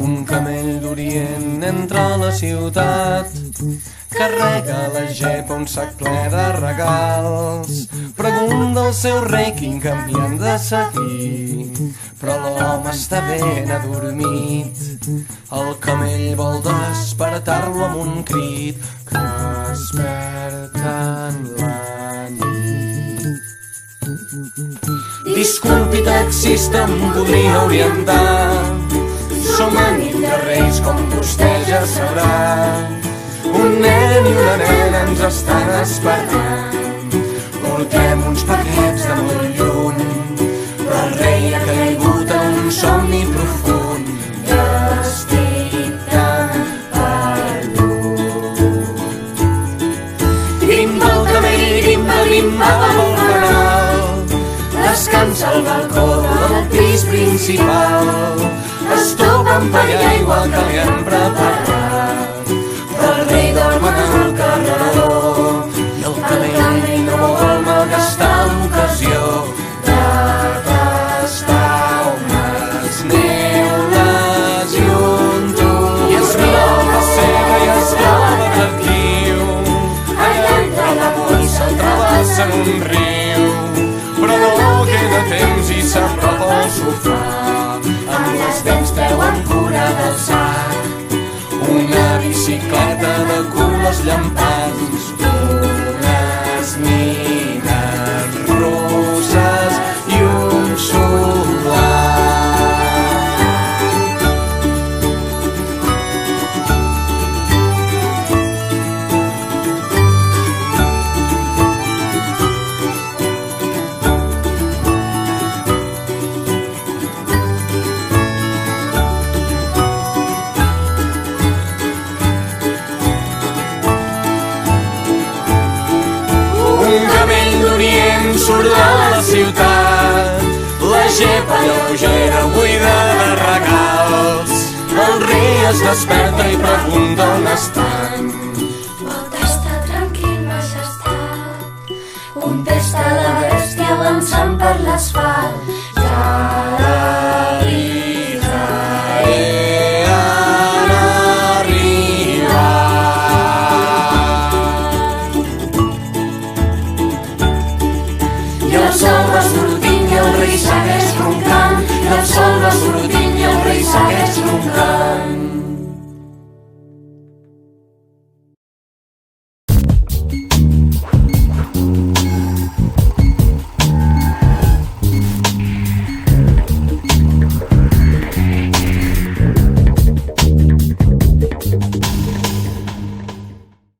Un camell d'Orient entra a la ciutat, carrega a la gepa un sac ple de regals. Pregunta al seu rei quin camí han de seguir, però l'home està ben adormit. El camell vol despertar-lo amb un crit que desperta en la nit. Disculpi, taxista, em podria orientar? Som a nit de Reis, com vostè ja sabrà. Un nen i una nena ens estan esperant. Portem uns paquets de molt lluny, però el rei ha caigut en un somni profund. I estic tan perdut. Grimba el camell, grimba, grimba pel canal. Descansa al balcó del pis principal. Es topa amb pa i aigua que li han preparat, però el rei dorm en el carreró i el camell no vol malgastar l'ocasió de tastar unes neules i un tub. I es mira el pessebre i es cau de l'atractiu. Allà entra la molsa, el travessa en un riu, però no queda temps i s'apropa al sofà. Amb les dents veuen cura del sac, una bicicleta de colors llampants, unes nines roses i un solar. Surt de la ciutat, la gepa lleugera buida de regals. El rei es desperta i pregunta on estan. Pot estar tranquil, majestat. Contesta la bèstia avançant per l'asfalt. Ja